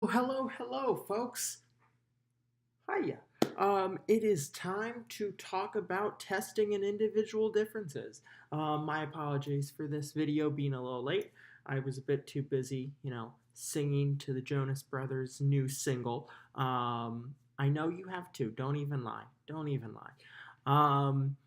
Hello, folks. Hiya. It is time to talk about testing and individual differences. My apologies for this video being a little late. I was a bit too busy, singing to the Jonas Brothers' new single. I know you have too. Don't even lie. Don't even lie. Um,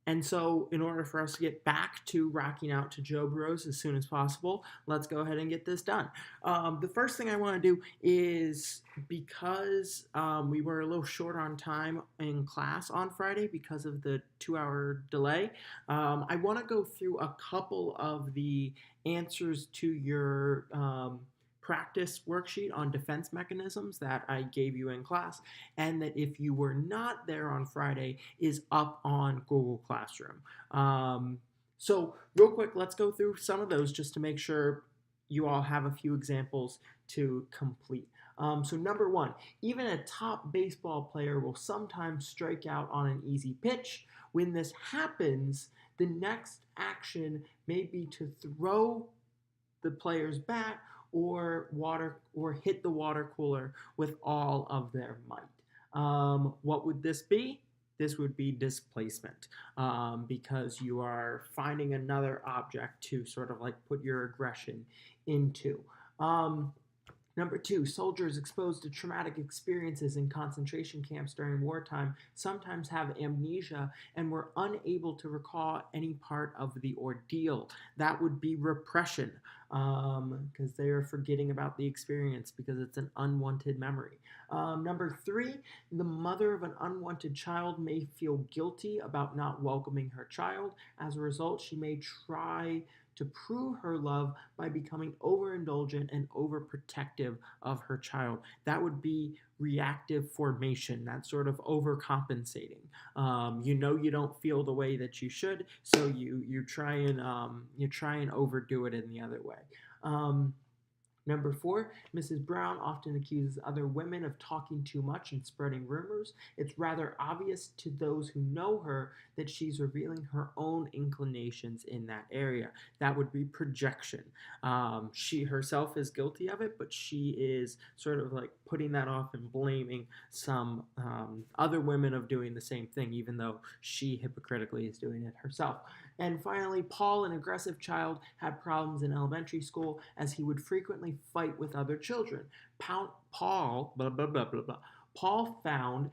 and so, in order for us to get back to rocking out to Joe Bros as soon as possible, let's go ahead and get this done. The first thing I want to do is because we were a little short on time in class on Friday because of the 2 hour delay, I want to go through a couple of the answers to your practice worksheet on defense mechanisms that I gave you in class, and that if you were not there on Friday, is up on Google Classroom. So real quick, let's go through some of those just to make sure you all have a few examples to complete. So number one, even a top baseball player will sometimes strike out on an easy pitch. When this happens, the next action may be to throw the player's bat or hit the water cooler with all of their might. What would this be? This would be displacement, because you are finding another object to sort of like put your aggression into. Number two, soldiers exposed to traumatic experiences in concentration camps during wartime sometimes have amnesia and were unable to recall any part of the ordeal. That would be repression, because they are forgetting about the experience because it's an unwanted memory. Number three, the mother of an unwanted child may feel guilty about not welcoming her child. As a result, she may try to prove her love by becoming overindulgent and overprotective of her child. That would be reactive formation. That's sort of overcompensating. You don't feel the way that you should, so you try and overdo it in the other way. Number four, Mrs. Brown often accuses other women of talking too much and spreading rumors. It's rather obvious to those who know her that she's revealing her own inclinations in that area. That would be projection. She herself is guilty of it, but she is sort of like putting that off and blaming some other women of doing the same thing, even though she hypocritically is doing it herself. And finally, Paul, an aggressive child, had problems in elementary school as he would frequently fight with other children. Paul, blah, blah, blah, blah, blah. Paul found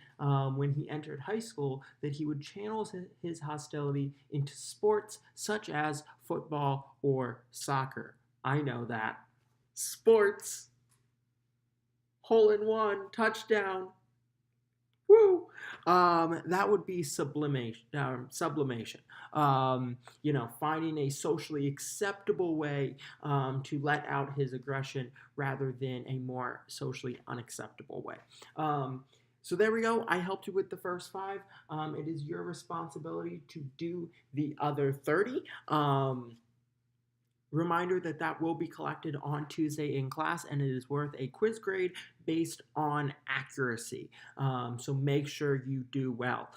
when he entered high school that he would channel his hostility into sports such as football or soccer. I know that. Sports, hole in one, touchdown. Woo! That would be sublimation. Finding a socially acceptable way to let out his aggression rather than a more socially unacceptable way. So there we go. I helped you with the first five. It is your responsibility to do the other 30. Reminder that will be collected on Tuesday in class, and it is worth a quiz grade based on accuracy. So make sure you do well.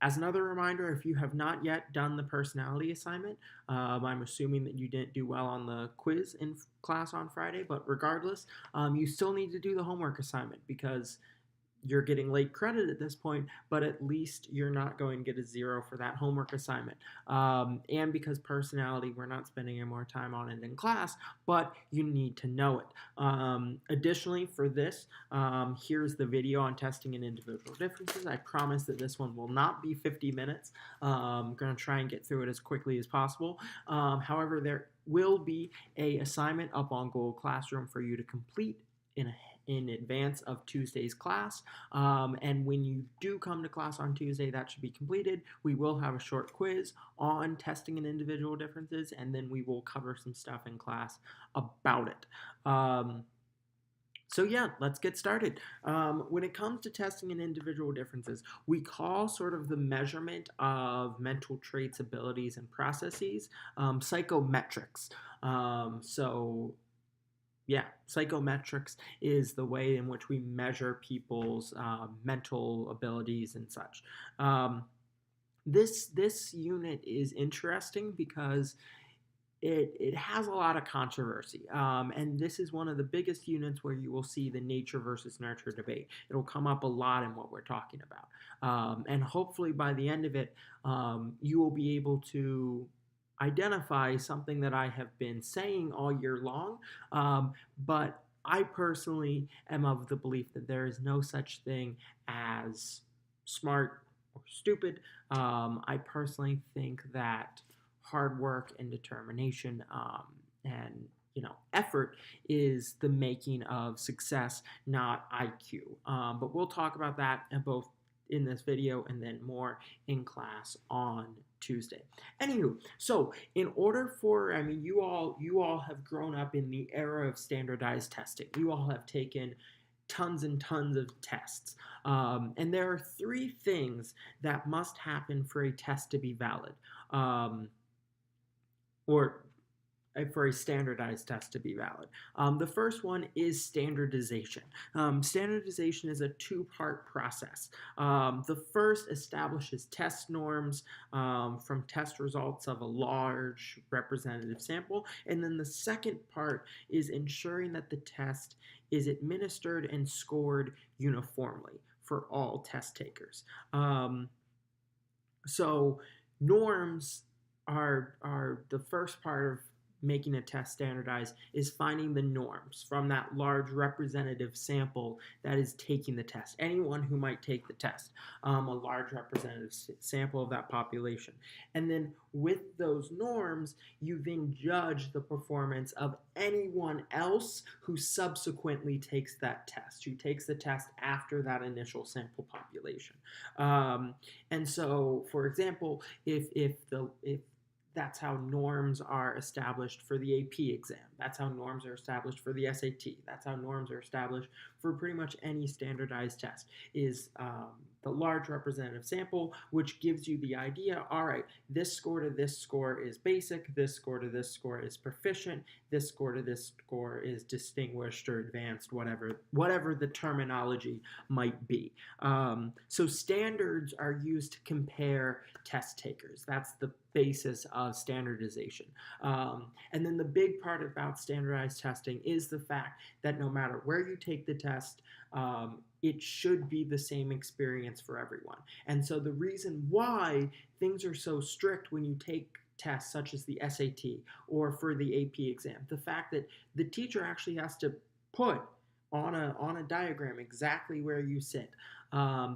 As another reminder, if you have not yet done the personality assignment, I'm assuming that you didn't do well on the quiz in class on Friday, but regardless, you still need to do the homework assignment because you're getting late credit at this point, but at least you're not going to get a 0 for that homework assignment. And because personality, we're not spending any more time on it in class, but you need to know it. Additionally, for this, here's the video on testing and individual differences. I promise that this one will not be 50 minutes. I'm going to try and get through it as quickly as possible. However, there will be an assignment up on Google Classroom for you to complete in advance of Tuesday's class. And when you do come to class on Tuesday, that should be completed. We will have a short quiz on testing and individual differences, and then we will cover some stuff in class about it. So yeah, let's get started. When it comes to testing and individual differences, we call sort of the measurement of mental traits, abilities, and processes psychometrics. Psychometrics is the way in which we measure people's mental abilities and such. This unit is interesting because it has a lot of controversy. And this is one of the biggest units where you will see the nature versus nurture debate. It'll come up a lot in what we're talking about. And hopefully by the end of it, you will be able to identify something that I have been saying all year long. But I personally am of the belief that there is no such thing as smart or stupid. I personally think that hard work and determination and effort is the making of success, not IQ. But we'll talk about that both in this video and then more in class on Tuesday. Anywho, so in order for, you all have grown up in the era of standardized testing. You all have taken tons and tons of tests. And there are three things that must happen for a test to be valid. Or for a standardized test to be valid. The first one is standardization. Standardization is a two-part process. The first establishes test norms from test results of a large representative sample, and then the second part is ensuring that the test is administered and scored uniformly for all test takers. So norms are the first part of making a test standardized, is finding the norms from that large representative sample that is taking the test. Anyone who might take the test, a large representative sample of that population. And then with those norms, you then judge the performance of anyone else who subsequently takes that test, who takes the test after that initial sample population. And so, for example, if that's how norms are established for the AP exam. That's how norms are established for the SAT. That's how norms are established for pretty much any standardized test, is the large representative sample, which gives you the idea, all right, this score to this score is basic, this score to this score is proficient, this score to this score is distinguished or advanced, whatever the terminology might be. So standards are used to compare test takers. That's the basis of standardization. And then the big part about standardized testing is the fact that no matter where you take the test, it should be the same experience for everyone. And so the reason why things are so strict when you take tests such as the SAT or for the AP exam, the fact that the teacher actually has to put on a diagram exactly where you sit.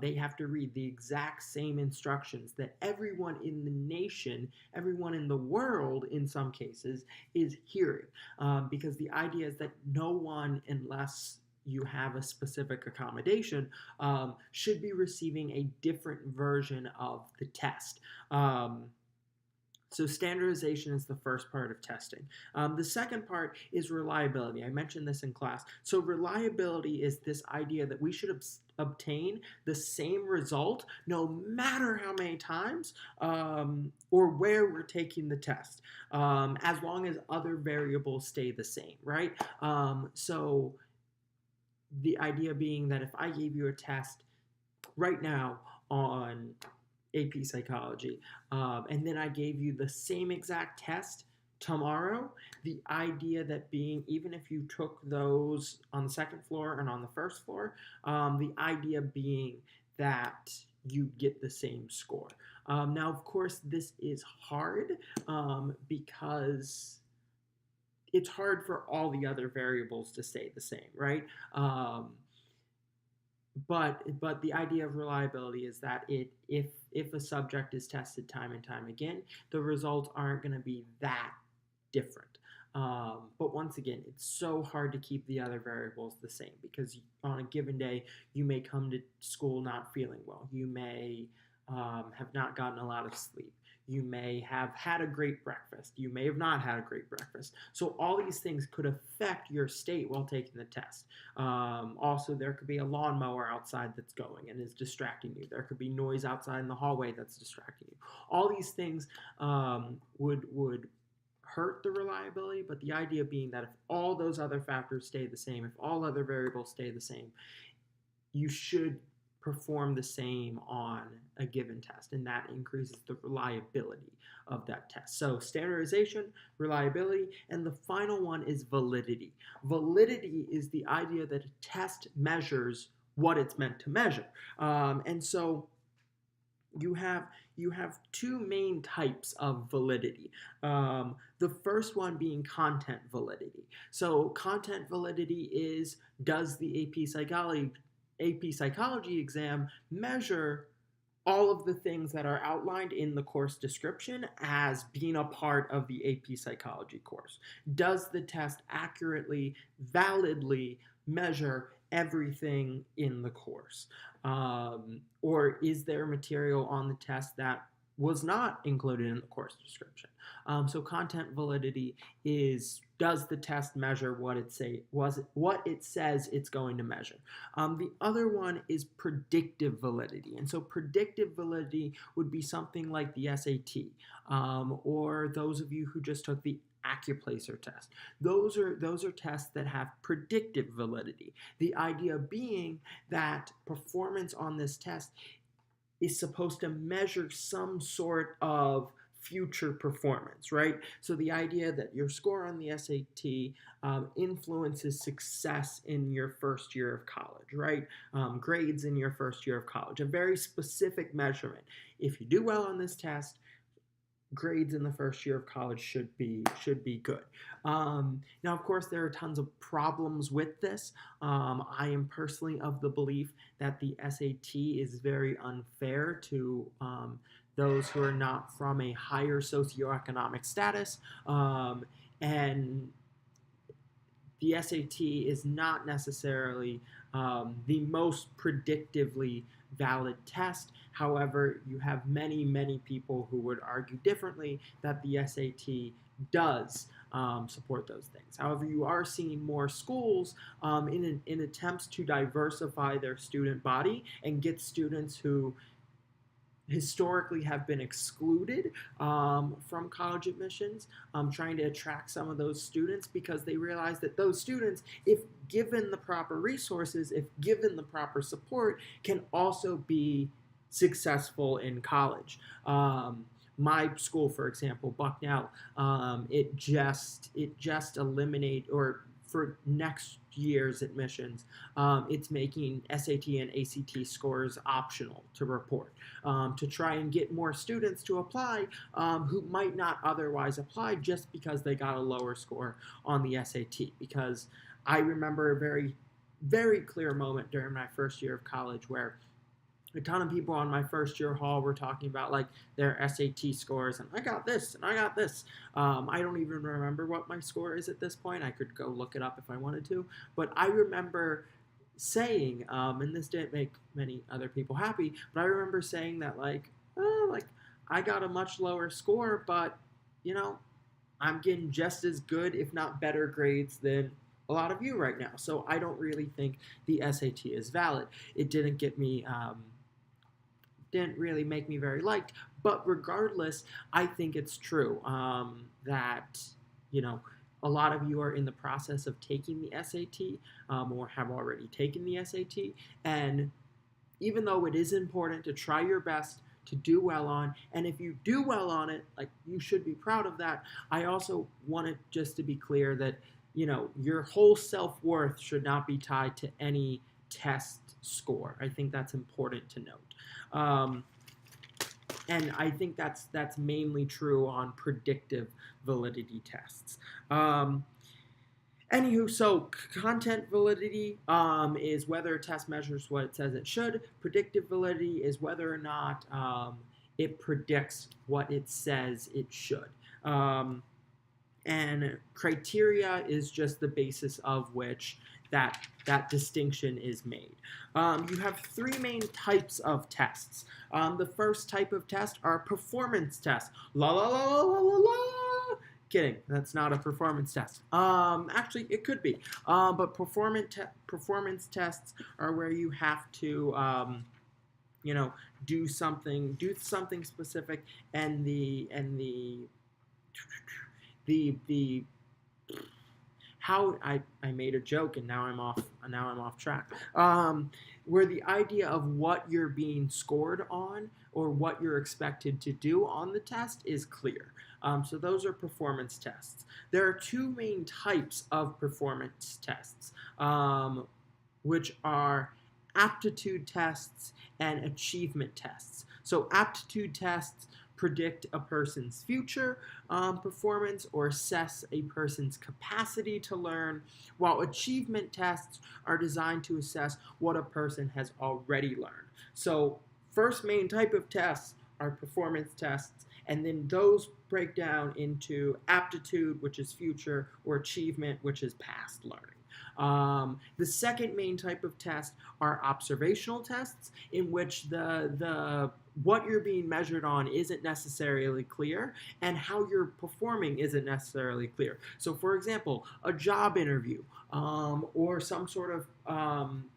They have to read the exact same instructions that everyone in the nation, everyone in the world in some cases, is hearing. Because the idea is that no one, unless you have a specific accommodation, should be receiving a different version of the test. So standardization is the first part of testing. The second part is reliability. I mentioned this in class. So reliability is this idea that we should obtain the same result no matter how many times or where we're taking the test, as long as other variables stay the same, right? So the idea being that if I gave you a test right now on AP Psychology, and then I gave you the same exact test tomorrow, the idea that being, even if you took those on the second floor and on the first floor, the idea being that you get the same score. Now, of course, this is hard because it's hard for all the other variables to stay the same, right? But the idea of reliability is that if a subject is tested time and time again, the results aren't going to be that different. But once again, it's so hard to keep the other variables the same because on a given day, you may come to school not feeling well. You may have not gotten a lot of sleep. You may have had a great breakfast. You may have not had a great breakfast. So all these things could affect your state while taking the test. Also, there could be a lawnmower outside that's going and is distracting you. There could be noise outside in the hallway that's distracting you. All these things would hurt the reliability, but the idea being that if all those other factors stay the same, if all other variables stay the same, you should perform the same on a given test, and that increases the reliability of that test. So standardization, reliability, and the final one is validity. Validity is the idea that a test measures what it's meant to measure. And so you have two main types of validity. The first one being content validity. So content validity is, does the AP Psychology exam measure all of the things that are outlined in the course description as being a part of the AP Psychology course? Does the test accurately, validly measure everything in the course? Or is there material on the test that was not included in the course description? So content validity is, does the test measure what it says it's going to measure? The other one is predictive validity, and so predictive validity would be something like the SAT, or those of you who just took the AccuPlacer test. Those are tests that have predictive validity. The idea being that performance on this test is supposed to measure some sort of future performance, right? So the idea that your score on the SAT influences success in your first year of college, right? Grades in your first year of college, a very specific measurement. If you do well on this test, grades in the first year of college should be good. Now, of course, there are tons of problems with this. I am personally of the belief that the SAT is very unfair to those who are not from a higher socioeconomic status, and the SAT is not necessarily the most predictively valid test. However, you have many people who would argue differently, that the SAT does support those things. However, you are seeing more schools in attempts to diversify their student body and get students who historically have been excluded from college admissions, trying to attract some of those students, because they realize that those students, if given the proper resources, if given the proper support, can also be successful in college. My school, for example, Bucknell, it just eliminated, or for next year's admissions, it's making SAT and ACT scores optional to report, to try and get more students to apply who might not otherwise apply just because they got a lower score on the SAT. Because I remember a very clear moment during my first year of college where a ton of people on my first year hall were talking about like their SAT scores, and I got this and I got this. I don't even remember what my score is at this point. I could go look it up if I wanted to, but I remember saying, and this didn't make many other people happy, but I remember saying that like I got a much lower score, but I'm getting just as good, if not better, grades than a lot of you right now. So I don't really think the SAT is valid. It didn't get me. Didn't really make me very liked, but regardless, I think it's true that a lot of you are in the process of taking the SAT, or have already taken the SAT, and even though it is important to try your best to do well on, and if you do well on it, like, you should be proud of that. I also want it just to be clear that your whole self-worth should not be tied to any test score. I think that's important to note. And I think that's mainly true on predictive validity tests. Anywho, so content validity is whether a test measures what it says it should. Predictive validity is whether or not it predicts what it says it should. And criteria is just the basis of which that distinction is made. You have three main types of tests. The first type of test are performance tests. La la la la la la la. Kidding, that's not a performance test. Actually, it could be. But performance tests are where you have to do something specific, and the how I made a joke and now I'm off track. Where the idea of what you're being scored on or what you're expected to do on the test is clear. So those are performance tests. There are two main types of performance tests, which are aptitude tests and achievement tests. So aptitude tests predict a person's future performance or assess a person's capacity to learn, while achievement tests are designed to assess what a person has already learned. So first main type of tests are performance tests, and then those break down into aptitude, which is future, or achievement, which is past learning. The second main type of test are observational tests, in which the what you're being measured on isn't necessarily clear, and how you're performing isn't necessarily clear. So, for example, a job interview or some sort of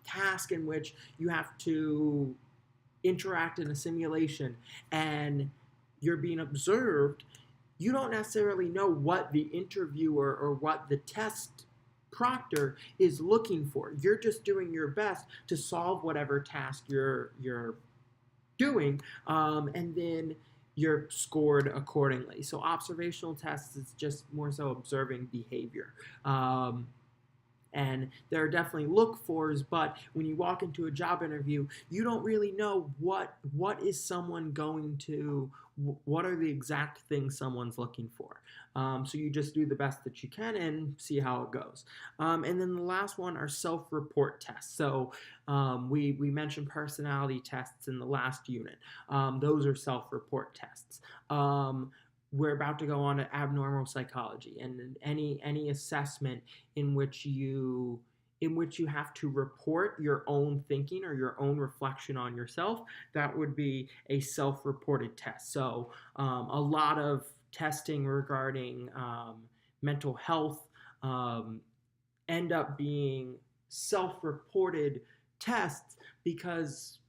task in which you have to interact in a simulation and you're being observed, you don't necessarily know what the interviewer or what the test proctor is looking for. You're just doing your best to solve whatever task you're doing, and then you're scored accordingly. So observational tests is just more so observing behavior. And there are definitely look-fors, but when you walk into a job interview, you don't really know what is someone going to, what are the exact things someone's looking for. So you just do the best that you can and see how it goes. And then the last one are self-report tests. So we mentioned personality tests in the last unit. Those are self-report tests. We're about to go on to abnormal psychology, and any assessment in which you have to report your own thinking or your own reflection on yourself. That would be a self-reported test. So a lot of testing regarding mental health end up being self-reported tests because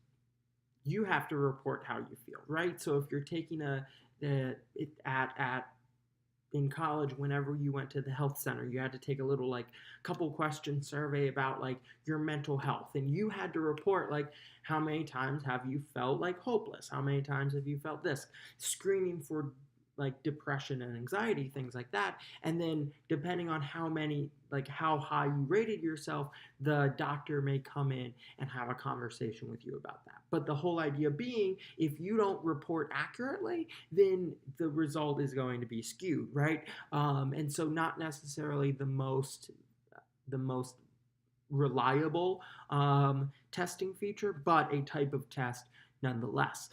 you have to report how you feel, right? So if you're taking in college, whenever you went to the health center, you had to take a little couple question survey about your mental health, and you had to report how many times have you felt hopeless, how many times have you felt this, screening for depression and anxiety, things like that. And then depending on how high you rated yourself, the doctor may come in and have a conversation with you about that. But the whole idea being, if you don't report accurately, then the result is going to be skewed, right? And so not necessarily the most reliable testing feature, but a type of test nonetheless.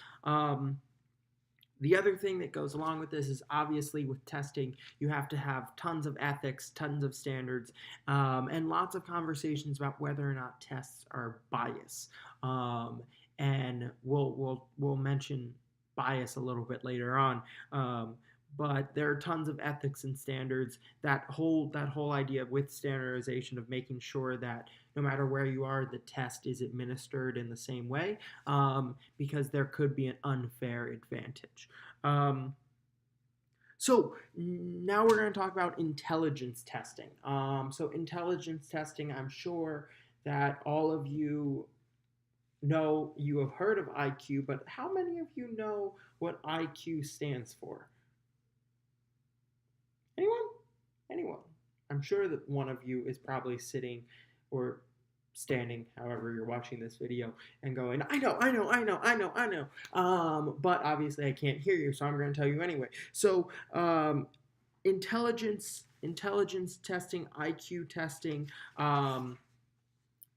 The other thing that goes along with this is, obviously with testing, you have to have tons of ethics, tons of standards, and lots of conversations about whether or not tests are biased. And we'll mention bias a little bit later on. But there are tons of ethics and standards. That whole idea with standardization of making sure that no matter where you are, the test is administered in the same way, because there could be an unfair advantage. So now we're going to talk about intelligence testing. So intelligence testing, I'm sure that all of you know, you have heard of IQ, but how many of you know what IQ stands for? Anyone? I'm sure that one of you is probably sitting or standing, however you're watching this video, and going, I know. But obviously I can't hear you, so I'm going to tell you anyway. So intelligence testing, IQ testing,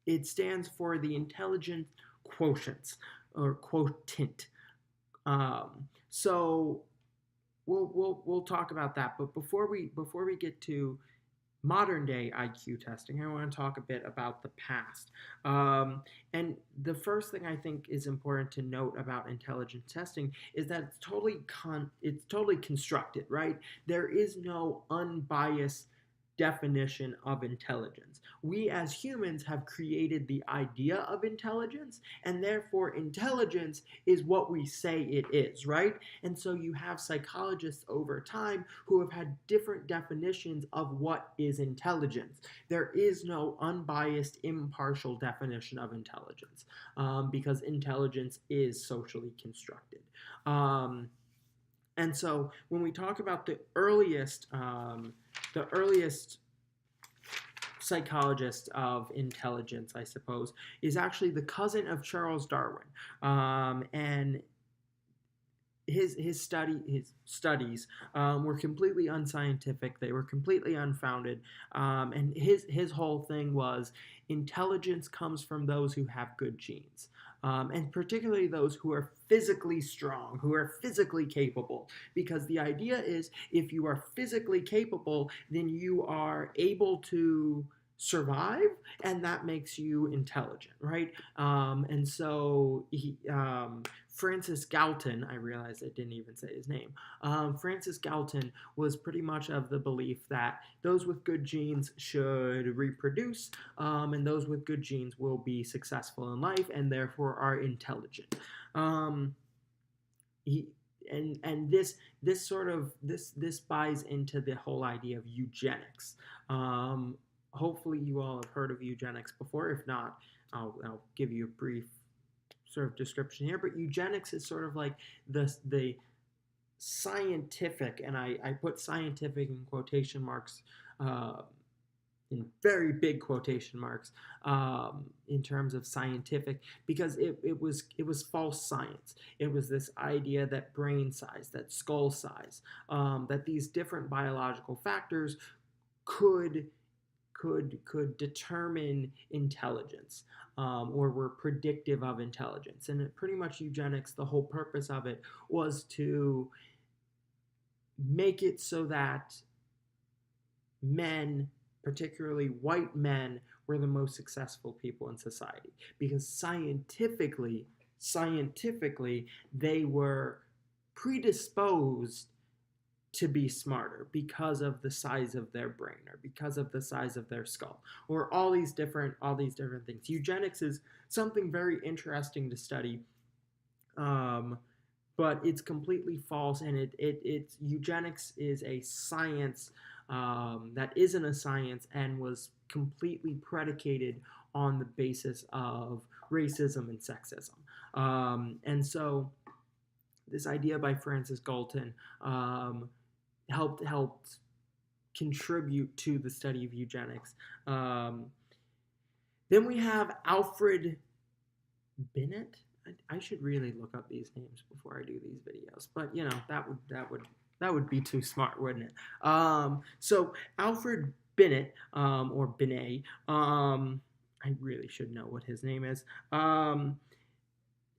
it stands for the intelligence quotient or quotient. So we'll talk about that. But before we get to modern day IQ testing, I want to talk a bit about the past. And the first thing I think is important to note about intelligence testing is that it's totally constructed, right? There is no unbiased definition of intelligence. We as humans have created the idea of intelligence, and therefore intelligence is what we say it is, right? And so you have psychologists over time who have had different definitions of what is intelligence. There is no unbiased, impartial definition of intelligence, because intelligence is socially constructed. And so when we talk about the earliest psychologist of intelligence, I suppose, is actually the cousin of Charles Darwin, and his studies were completely unscientific. They were completely unfounded, and his whole thing was intelligence comes from those who have good genes, and particularly those who are physically strong, who are physically capable. Because the idea is, if you are physically capable, then you are able to survive, and that makes you intelligent, right? And so Francis Galton, I realized I didn't even say his name. Francis Galton was pretty much of the belief that those with good genes should reproduce, and those with good genes will be successful in life and therefore are intelligent. He and this buys into the whole idea of eugenics. Hopefully you all have heard of eugenics before. If not, I'll give you a brief sort of description here. But eugenics is sort of like the scientific, and I put scientific in quotation marks, in very big quotation marks, in terms of scientific, because it was false science. It was this idea that brain size, that skull size, that these different biological factors could determine intelligence, or were predictive of intelligence. And pretty much eugenics, the whole purpose of it was to make it so that men, particularly white men, were the most successful people in society, because scientifically they were predisposed to be smarter because of the size of their brain, or because of the size of their skull, or all these different things. Eugenics is something very interesting to study, but it's completely false, and it's eugenics is a science that isn't a science, and was completely predicated on the basis of racism and sexism. And so this idea by Francis Galton helped contribute to the study of eugenics. Then we have Alfred Binet. I should really look up these names before I do these videos, but you know, that would be too smart, wouldn't it? So Alfred Binet, or Binet, I really should know what his name is,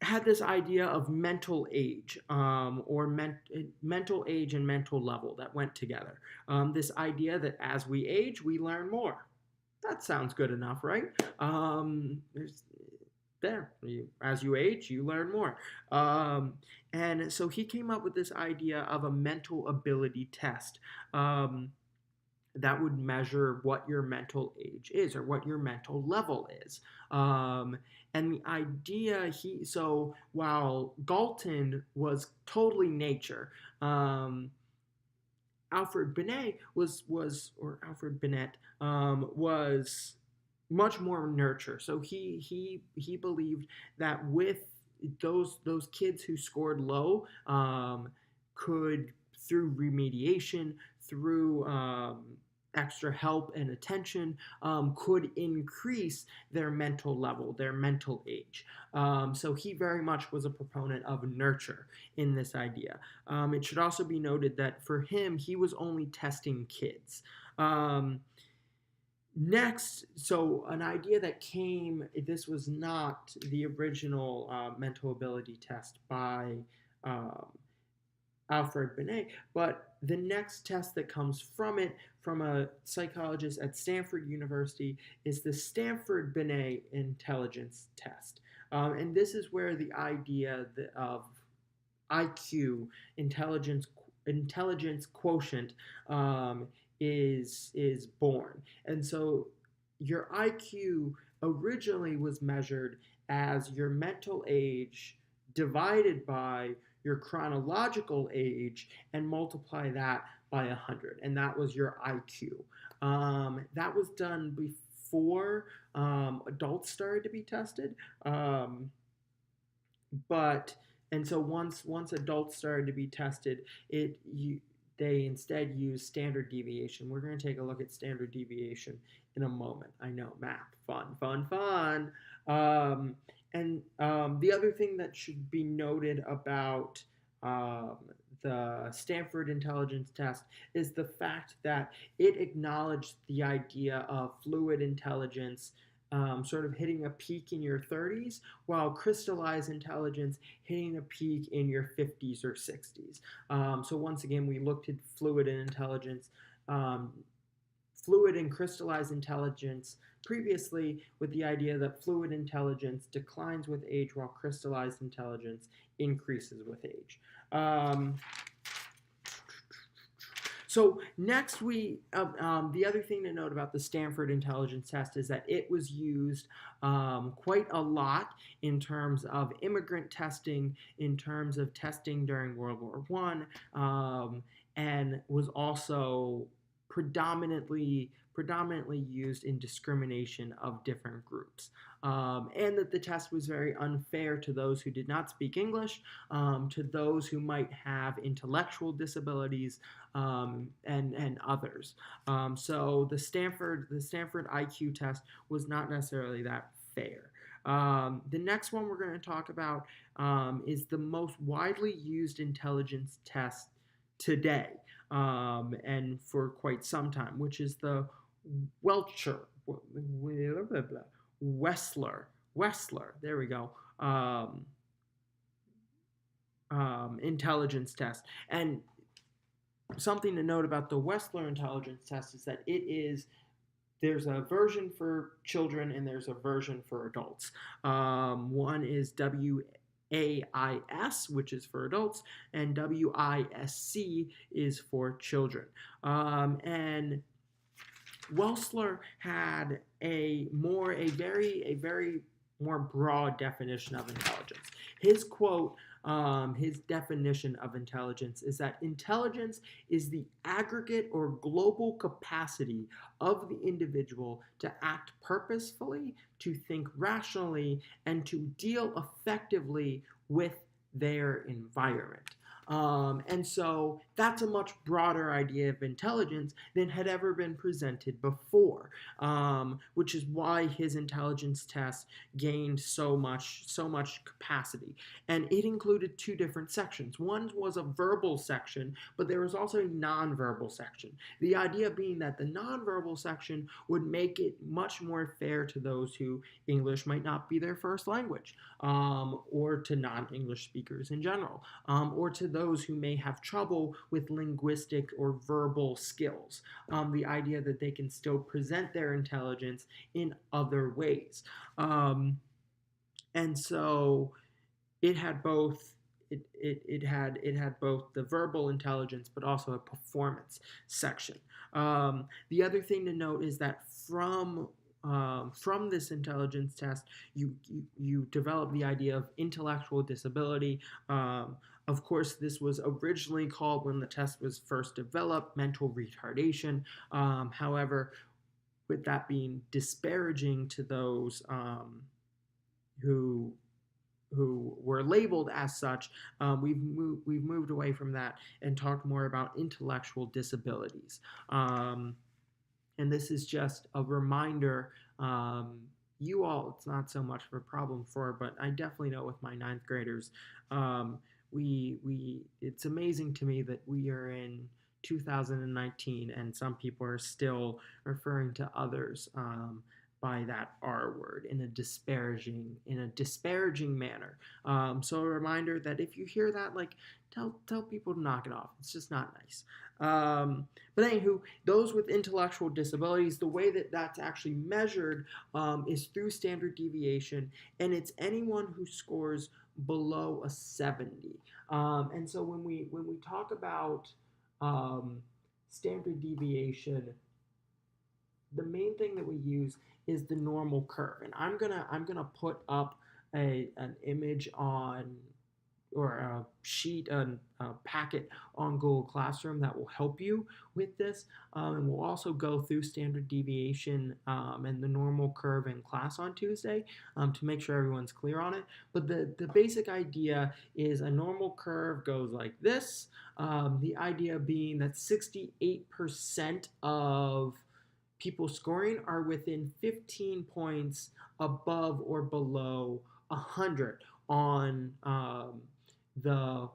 had this idea of mental age, or mental age and mental level that went together. This idea that as we age, we learn more. That sounds good enough, right? As you age, you learn more. And so he came up with this idea of a mental ability test, that would measure what your mental age is, or what your mental level is. And the idea, so while Galton was totally nature, Alfred Binet was much more nurture. So he believed that with those kids who scored low, could, through remediation, through extra help and attention, could increase their mental level, their mental age. So he very much was a proponent of nurture in this idea. It should also be noted that for him, he was only testing kids. Next, so an idea that came, this was not the original mental ability test by Alfred Binet, but the next test that comes from it, from a psychologist at Stanford University, is the Stanford-Binet intelligence test. And this is where the idea of IQ, intelligence quotient, is born. And so your IQ originally was measured as your mental age divided by your chronological age and multiply that by 100, and that was your IQ. That was done before adults started to be tested. Um, but and so once adults started to be tested, they instead use standard deviation. We're going to take a look at standard deviation in a moment. I know, math, fun, fun, fun. Um, the other thing that should be noted about um, the Stanford Intelligence Test is the fact that it acknowledged the idea of fluid intelligence sort of hitting a peak in your 30s, while crystallized intelligence hitting a peak in your 50s or 60s. So once again, we looked at fluid and intelligence, fluid and crystallized intelligence previously, with the idea that fluid intelligence declines with age while crystallized intelligence increases with age. So next, the other thing to note about the Stanford Intelligence Test is that it was used quite a lot in terms of immigrant testing, in terms of testing during World War and was also predominantly used in discrimination of different groups. And that the test was very unfair to those who did not speak English, to those who might have intellectual disabilities, and others. So the Stanford IQ test was not necessarily that fair. The next one we're going to talk about is the most widely used intelligence test today, and for quite some time, which is the Welcher, Wessler, there we go, intelligence test. And something to note about the Wessler intelligence test is that there's a version for children and there's a version for adults. One is WAIS, which is for adults, and WISC is for children. And Wessler had a very more broad definition of intelligence. His quote, his definition of intelligence is that intelligence is the aggregate or global capacity of the individual to act purposefully, to think rationally, and to deal effectively with their environment. And so that's a much broader idea of intelligence than had ever been presented before, which is why his intelligence test gained so much capacity. And it included two different sections. One was a verbal section, but there was also a nonverbal section. The idea being that the nonverbal section would make it much more fair to those who English might not be their first language, or to non-English speakers in general, or to those who may have trouble with linguistic or verbal skills. The idea that they can still present their intelligence in other ways. And so it had both it had both the verbal intelligence but also a performance section. The other thing to note is that from this intelligence test, you develop the idea of intellectual disability. Of course, this was originally called, when the test was first developed, mental retardation. However, with that being disparaging to those who were labeled as such, we've moved away from that and talked more about intellectual disabilities. And this is just a reminder. You all, it's not so much of a problem for, but I definitely know with my ninth graders, it's amazing to me that we are in 2019 and some people are still referring to others by that R word in a disparaging manner. So a reminder that if you hear that, like, tell people to knock it off. It's just not nice. But anywho, those with intellectual disabilities, the way that that's actually measured is through standard deviation, and it's anyone who scores below a 70. And so when we talk about standard deviation, the main thing that we use is the normal curve. And I'm gonna put up an image on, or a sheet, a packet on Google Classroom that will help you with this. And we'll also go through standard deviation and the normal curve in class on Tuesday to make sure everyone's clear on it. But the basic idea is a normal curve goes like this. The idea being that 68% of people scoring are within 15 points above or below 100 on the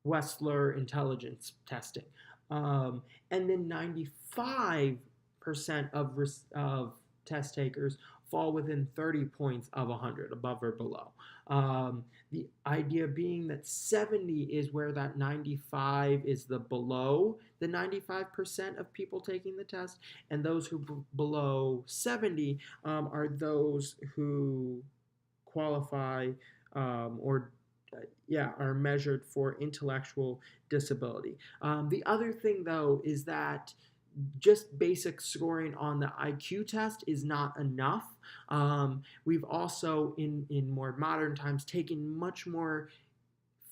Wechsler intelligence testing. And then 95% of test takers fall within 30 points of 100, above or below. The idea being that 70 is where that 95 is the below the 95% of people taking the test, and those who below 70 are those who qualify or are measured for intellectual disability. The other thing, though, is that just basic scoring on the IQ test is not enough. We've also, in more modern times, taken much more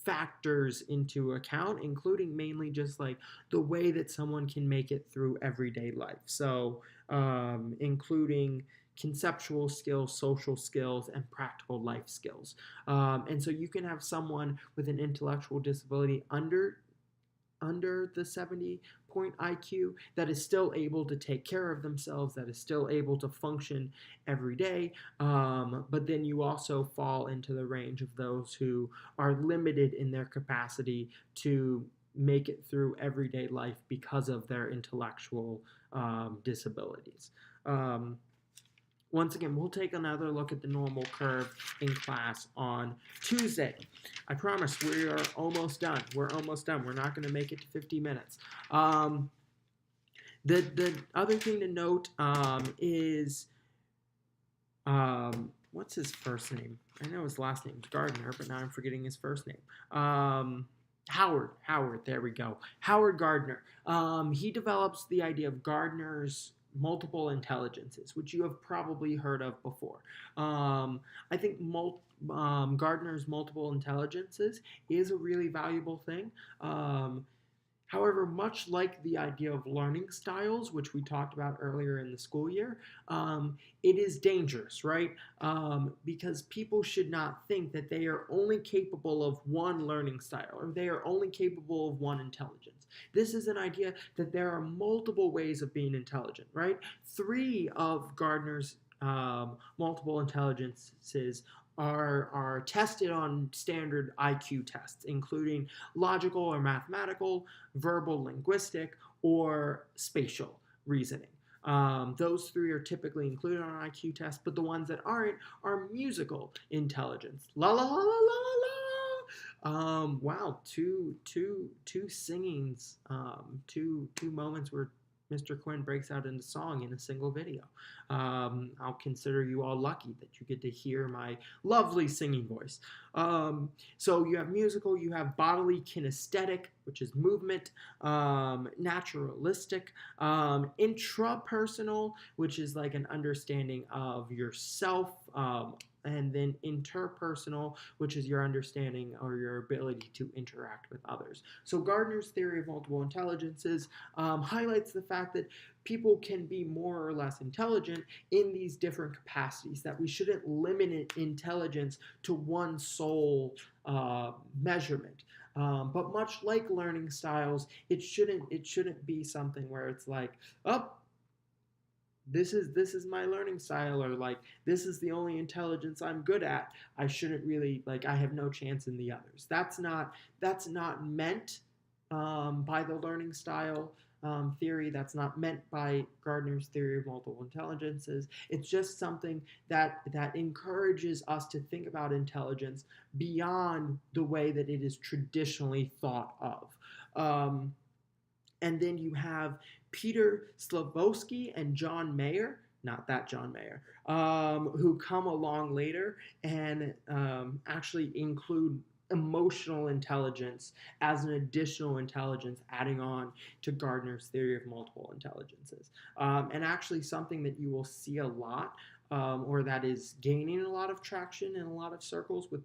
factors into account, including mainly just like the way that someone can make it through everyday life. So, including conceptual skills, social skills, and practical life skills. And so you can have someone with an intellectual disability under the 70-point IQ that is still able to take care of themselves, that is still able to function every day. But then you also fall into the range of those who are limited in their capacity to make it through everyday life because of their intellectual disabilities. Once again, we'll take another look at the normal curve in class on Tuesday. I promise we are almost done. We're almost done. We're not going to make it to 50 minutes. The other thing to note is, what's his first name? I know his last name is Gardner, but now I'm forgetting his first name. Howard, there we go. Howard Gardner. He develops the idea of Gardner's multiple intelligences, which you have probably heard of before. I think Gardner's multiple intelligences is a really valuable thing. However, much like the idea of learning styles, which we talked about earlier in the school year, it is dangerous, right? Because people should not think that they are only capable of one learning style, or they are only capable of one intelligence. This is an idea that there are multiple ways of being intelligent, right? 3 of Gardner's multiple intelligences are tested on standard IQ tests, including logical or mathematical, verbal, linguistic, or spatial reasoning. Those 3 are typically included on an IQ test, but the ones that aren't are musical intelligence. La la la la la la. Wow, two singings, two moments where Mr. Quinn breaks out into song in a single video. I'll consider you all lucky that you get to hear my lovely singing voice. So you have musical, you have bodily kinesthetic, which is movement, naturalistic, intrapersonal, which is like an understanding of yourself, and then interpersonal, which is your understanding or your ability to interact with others. So Gardner's theory of multiple intelligences highlights the fact that people can be more or less intelligent in these different capacities, that we shouldn't limit intelligence to one sole measurement. But much like learning styles, it shouldn't be something where it's like, oh, this is my learning style, or like this is the only intelligence I'm good at. I shouldn't really, like, I have no chance in the others. That's not meant by the learning style theory. That's not meant by Gardner's theory of multiple intelligences. It's just something that encourages us to think about intelligence beyond the way that it is traditionally thought of. And then you have Peter Slavoski and John Mayer, not that John Mayer, who come along later and actually include emotional intelligence as an additional intelligence, adding on to Gardner's theory of multiple intelligences. And actually, something that you will see a lot, or that is gaining a lot of traction in a lot of circles with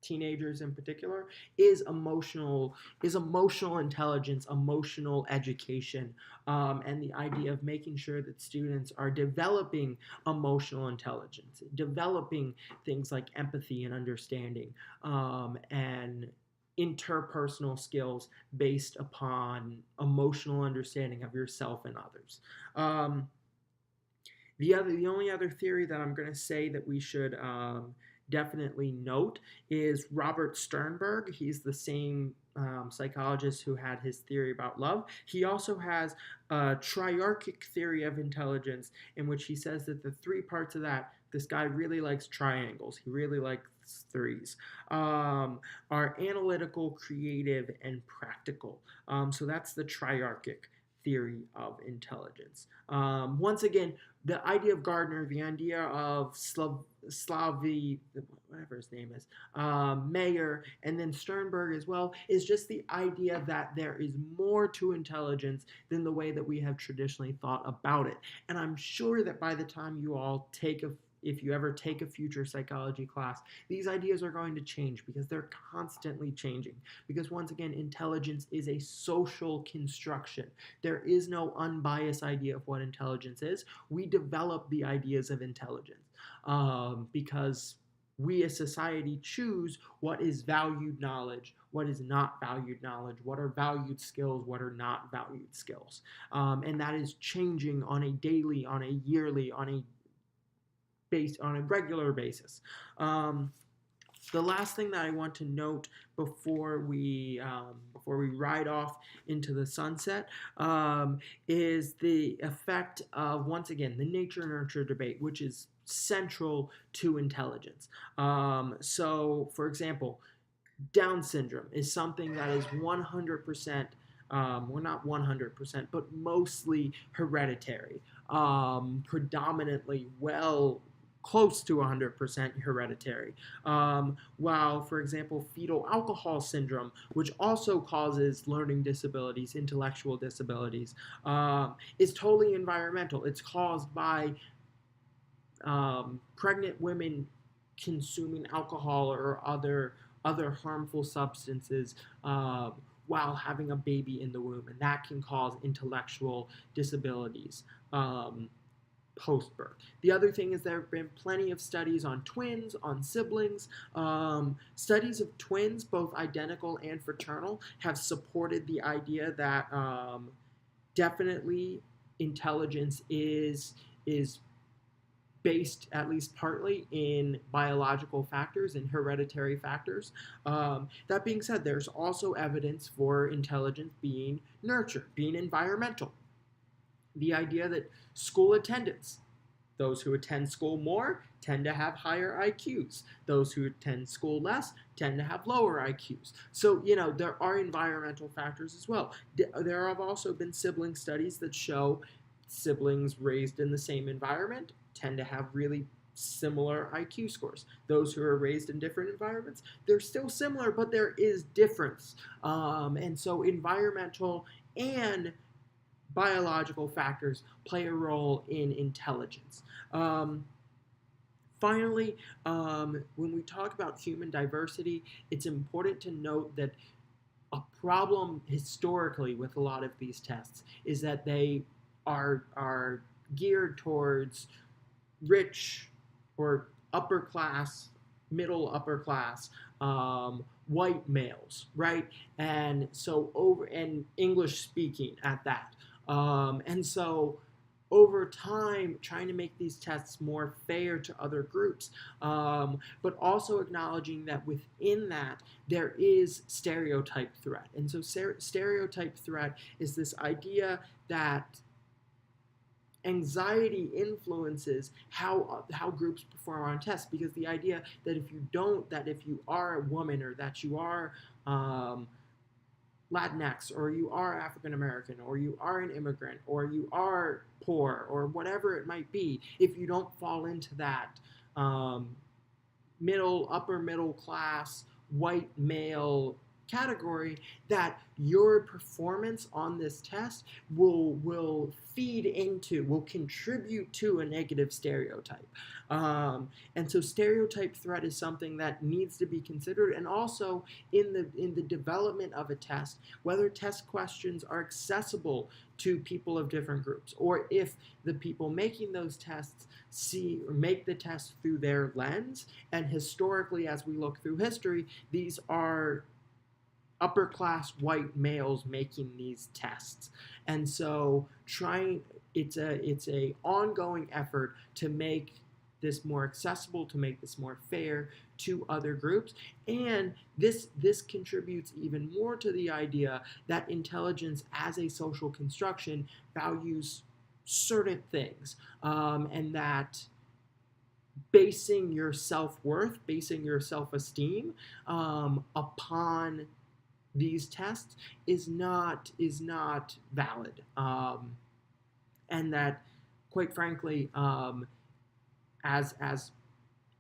teenagers in particular, is emotional intelligence, emotional education, and the idea of making sure that students are developing emotional intelligence, developing things like empathy and understanding, and interpersonal skills based upon emotional understanding of yourself and others. Um, the only other theory that I'm going to say that we should definitely note is Robert Sternberg. He's the same psychologist who had his theory about love. He also has a triarchic theory of intelligence, in which he says that the three parts of that, this guy really likes triangles. He really likes threes, are analytical, creative, and practical. So that's the triarchic theory of intelligence. Once again, the idea of Gardner, the idea of Slavy, whatever his name is, Mayer, and then Sternberg as well, is just the idea that there is more to intelligence than the way that we have traditionally thought about it. And I'm sure that by the time you all if you ever take a future psychology class, these ideas are going to change because they're constantly changing. Because once again, intelligence is a social construction. There is no unbiased idea of what intelligence is. We develop the ideas of intelligence because we as society choose what is valued knowledge, what is not valued knowledge, what are valued skills, what are not valued skills. And that is changing on a daily, on a yearly, on a regular basis. The last thing that I want to note before we ride off into the sunset is the effect of, once again, the nature nurture debate, which is central to intelligence. So, for example, Down syndrome is something that is 100%. Well, not 100%, but mostly hereditary, predominantly close to 100% hereditary. While, for example, fetal alcohol syndrome, which also causes learning disabilities, intellectual disabilities, is totally environmental. It's caused by pregnant women consuming alcohol or other harmful substances while having a baby in the womb, and that can cause intellectual disabilities. Post-birth. The other thing is there have been plenty of studies on twins, on siblings. Studies of twins, both identical and fraternal, have supported the idea that definitely intelligence is based, at least partly, in biological factors and hereditary factors. That being said, there's also evidence for intelligence being nurtured, being environmental. The idea that school attendance, those who attend school more tend to have higher IQs. Those who attend school less tend to have lower IQs. So, there are environmental factors as well. There have also been sibling studies that show siblings raised in the same environment tend to have really similar IQ scores. Those who are raised in different environments, they're still similar, but there is difference. And so environmental and biological factors play a role in intelligence. Finally, when we talk about human diversity, it's important to note that a problem historically with a lot of these tests is that they are geared towards rich or upper class, middle upper class, white males, right? And so and English speaking at that. And so over time, trying to make these tests more fair to other groups, but also acknowledging that within that, there is stereotype threat. And so stereotype threat is this idea that anxiety influences how groups perform on tests, because the idea that if you are a woman, or that you are Latinx, or you are African American, or you are an immigrant, or you are poor, or whatever it might be, if you don't fall into that upper middle class, white male category, that your performance on this test will contribute to a negative stereotype. And so stereotype threat is something that needs to be considered, and also in the development of a test, whether test questions are accessible to people of different groups, or if the people making those tests see or make the test through their lens. And historically, as we look through history, these are upper class white males making these tests. And so it's a ongoing effort to make this more accessible, to make this more fair to other groups. And this contributes even more to the idea that intelligence as a social construction values certain things, and that basing your self-worth, basing your self-esteem upon these tests is not valid, and that, quite frankly, as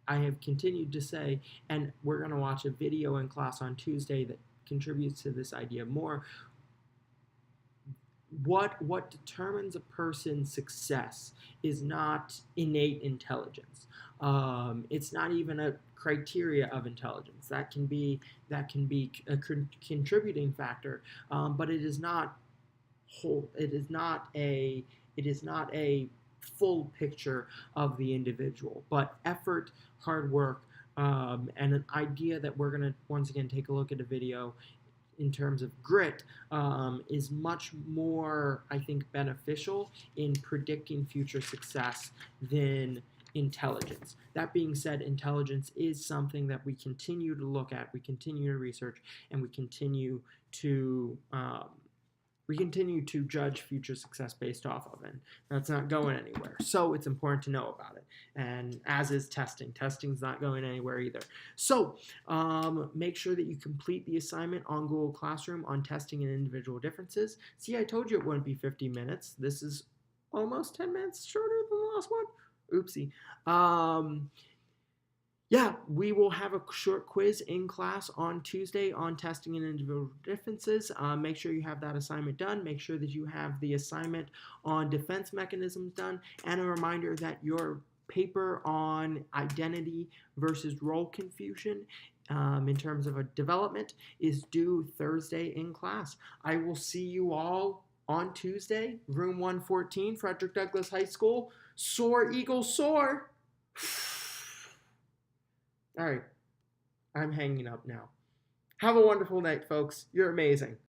I have continued to say, and we're going to watch a video in class on Tuesday that contributes to this idea more. What determines a person's success is not innate intelligence. It's not even a criteria of intelligence. That can be a contributing factor, but it is not whole. It is not a full picture of the individual. But effort, hard work, and an idea that we're going to once again take a look at a video in terms of grit, is much more, I think, beneficial in predicting future success than intelligence. That being said, intelligence is something that we continue to look at, we continue to research, and we continue to judge future success based off of it. That's not going anywhere. So it's important to know about it. And as is testing. Testing's not going anywhere either. So make sure that you complete the assignment on Google Classroom on testing and individual differences. See, I told you it wouldn't be 50 minutes. This is almost 10 minutes shorter than the last one. Oopsie. Yeah, we will have a short quiz in class on Tuesday on testing and individual differences. Make sure you have that assignment done. Make sure that you have the assignment on defense mechanisms done. And a reminder that your paper on identity versus role confusion in terms of a development is due Thursday in class. I will see you all on Tuesday, room 114, Frederick Douglass High School. Soar, Eagle, soar! All right, I'm hanging up now. Have a wonderful night, folks. You're amazing.